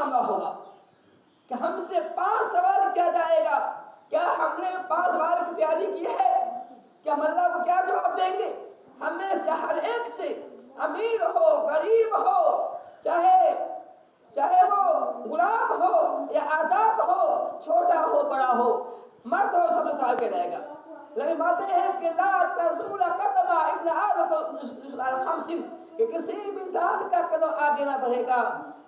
मामला होगा कि हमसे 5 सवाल किया जाएगा। क्या हमने 5 सवाल की तैयारी की है कि हम अल्लाह को क्या जवाब देंगे? हमें से हर एक से, अमीर हो गरीब हो, चाहे वो गुलाम हो या आजाद हो, छोटा हो बड़ा हो, मर्द हो, सबसे सवाल किया जाएगा। लेकिन बातें हैं कि ला तज़ूल क़दम इब्न आदम खमसिन, कि किसी भी इंसान का कदम आगे ना बढ़ेगा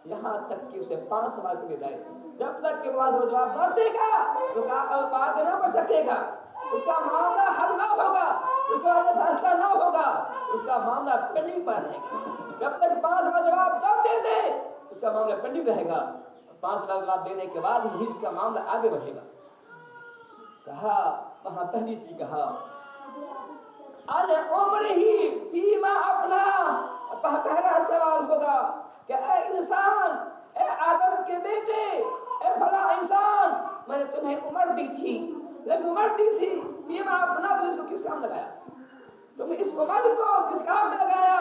यहाँ तक कि उसे 5 सवाल किए जाए। जब तक कि वो जवाब न देगा तो आगे न बढ़ सकेगा, उसका मामला हल न होगा, उसका फैसला न होगा, उसका मामला पेंडिंग पर रहेगा। जब तक 5 सवाल जवाब न दे दे उसका मामला पेंडिंग रहेगा। 5 सवाल जवाब देने के बाद ही उसका मामला आगे बढ़ेगा। कहा वहां पहली चीज कहा अन उम्र ही फीमा अपना, पहला सवाल होगा कि ऐ इंसान, ऐ आदम के बेटे, ऐ फला इंसान, मैंने तुम्हें उम्र दी थी, लेकिन उम्र दी थी फीमा अपना, तो इसको किस काम लगाया? तुमने इस उम्र को किस काम में लगाया?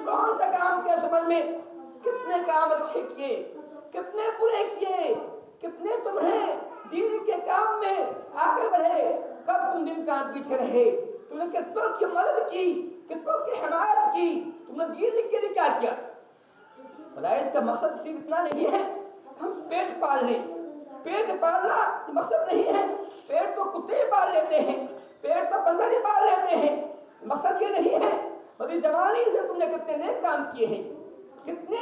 कौन सा काम किया इस उम्र में? कितने काम अच्छे किए, कितने बुरे किए, कितने तुम्हें दीन के काम में आगे बढ़े, कब तुम दीन का पीछे रहे, तुमने कितनों की मदद की, कितनों की हिमायत की, तुमने दीन के लिए क्या किया? इसका मकसद सिर्फ इतना नहीं है हम पेट पाल लें। पेट पालना मकसद नहीं है। पेट तो कुत्ते पाल लेते हैं, पेट तो बंदर ही पाल लेते हैं, मकसद ये नहीं है। बल्कि जवानी से तुमने कितने नेक काम किए हैं, कितने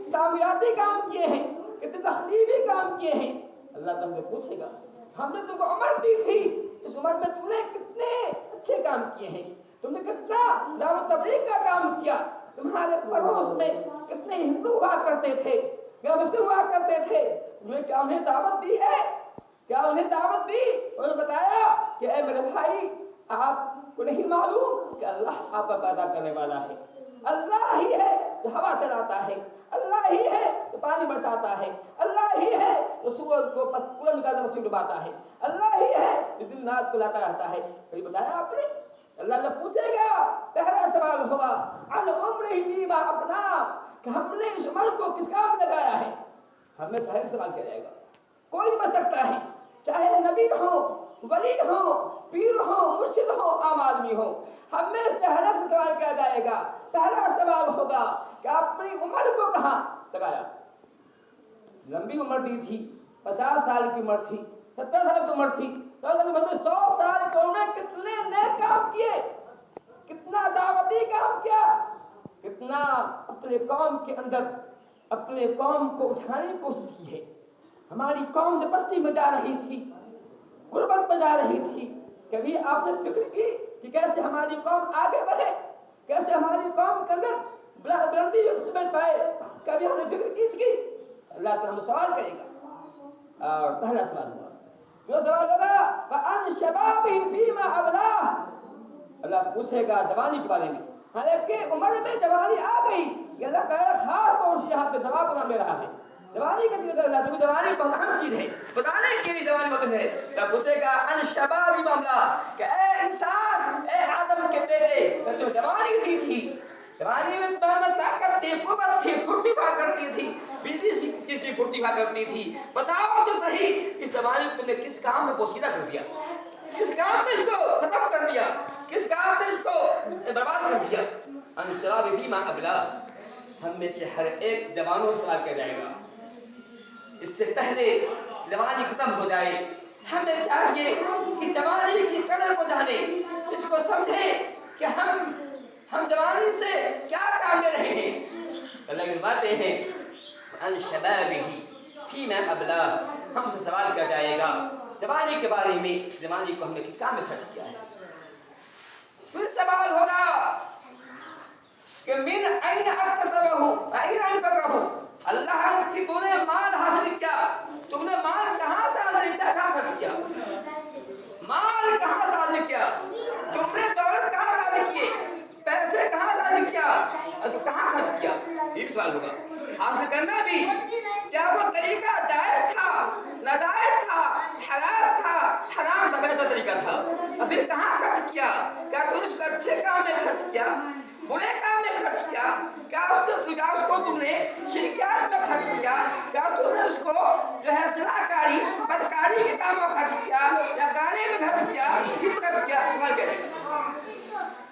तामीराती काम किए हैं, कितने तखलीबी काम किए हैं, अल्लाह तुमसे पूछेगा। हमने तुमको उम्र दी थी, इस उम्र में तुमने कितने अच्छे काम किए हैं, तुमने कितना दावत तबलीग का काम किया, तुम्हारे पड़ोस में कितने हिंदू हुआ करते थे, क्या मुस्लिम हुआ करते थे, तुमने क्या उन्हें दावत दी है? क्या उन्हें दावत दी? उन्होंने बताया कि ऐ मेरे भाई, आपको नहीं मालूम कि अल्लाह आपका पैदा करने वाला है, अल्लाह ही है जो हवा चलाता है, अल्लाह ही है जो पानी बरसाता है, अल्लाह ही है जो सूरज को पूरा निकालकर मछली डुबाता है, अल्लाह ही है जो दिन रात को लाता रहता है। कभी बताया आपने? अल्लाह ने पूछेगा, पहला सवाल होगा अन उम्र ही बीमा अपना, कि हमने इस उम्र को किस काम में लगाया है। हमें हर सवाल किया जाएगा। कोई बच सकता है, चाहे नबी हो, वली हो, पीर हो, मुर्शिद हो, आम आदमी हो, हमें से हर एक सवाल किया जाएगा। पहला सवाल होगा कि अपनी उम्र को कहाँ लगाया। लंबी उम्र दी थी, 50 साल की उम्र थी, 70 साल की उम्र थी, तो 100 साल की उम्र में कितने नए काम किए, कितना दावती काम किया, कितना अपने कौम के अंदर अपने कौम को उठाने की कोशिश की है। हमारी कौम बस्ती में जा रही थी, गुर्बत में जा रही थी। कभी आपने फिक्र की कि कैसे हमारी कौम आगे बढ़े, कैसे हमारी कौम के अंदर बुलंदी में पाए? कभी हमने फिक्र की इसकी? अल्लाह तो हमें सवाल करेगा। और पहला सवाल हुआ, जो सवाल होगा अन शबाबी फीमा अबला, अल्लाह पूछेगा जवानी के बारे में। हालांकि उम्र में जवानी आ गई, अल्लाह कहेगा खास तौर से यहाँ पे जवाब ना ले रहा है। जवानी का जिक्र करना, क्योंकि जवानी बहुत अहम चीज है, बताने के लिए जवानी वक्त है। तब पूछेगा अन शबाबी मामला, कि ऐ इंसान, ऐ आदम के बेटे, तो जवानी दी थी, जवानी में ताकत थी, कुव्वत थी, फुर्ती हुआ करती थी, बिजली किसी फुर्ती हुआ करती थी। बताओ तो सही, इस जवानी को तुमने किस काम में पोशीदा कर दिया, किस काम में इसको खत्म कर दिया, किस काम में इसको बर्बाद कर दिया। अन शबाबी फीमा अबला, हम में से हर एक जवानों से सवाल किया जाएगा। इससे पहले जवानी खत्म हो जाए, हमें चाहिए कि जवानी की कदर को जाने, इसको समझे कि हम जवानी से क्या काम ले रहे हैं। अल्लाह की बातें हैं अन शबाबिही फीमा अबला, हमसे सवाल किया जाएगा जवानी के बारे में, जवानी को हमने किस काम में खर्च किया है। फिर सवाल होगा कि मिन ऐन अक्तसबहु ऐन अनफकहु, अल्लाह की तूने माल हासिल किया, तुमने माल कहाँ से हासिल किया, कहाँ खर्च किया, माल कहाँ से हासिल किया, तुमने दौलत कहाँ हासिल किए, पैसे कहाँ से हासिल किया, कहाँ खर्च किया। ये सवाल होगा। हासिल करना भी क्या वो तरीका जायज था, नाजायज था, हलाल था, हराम था, वैसा तरीका था, और फिर कहाँ खर्च किया, क्या तुमने उसको अच्छे काम में खर्च किया, बुरे काम में खर्च किया, क्या उसको तुमने शिरकियात में खर्च जो है सलाहकारी बदकारी के कामों खर्च किया या गाने में खर्च किया, किस खर्च किया, सवाल करेगा।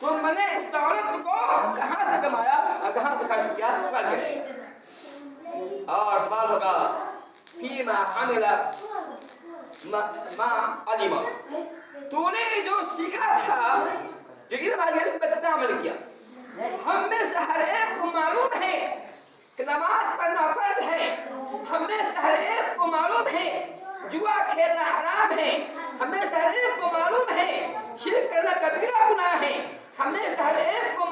तुमने इस दौलत को कहाँ से कमाया और कहाँ से खर्च किया, सवाल करेगा। और सवाल होगा फीमा अमिला मा अलिमा, तूने जो सीखा था, जो इल्म कितना अमल किया। हम में से हर एक को मालूम है कि नमाज पढ़ना फर्ज है, हम में से हर एक को मालूम है जुआ खेलना हराम है, हम में से हर एक को मालूम है शिर्क करना कबीरा गुनाह है, हम में से हर एक को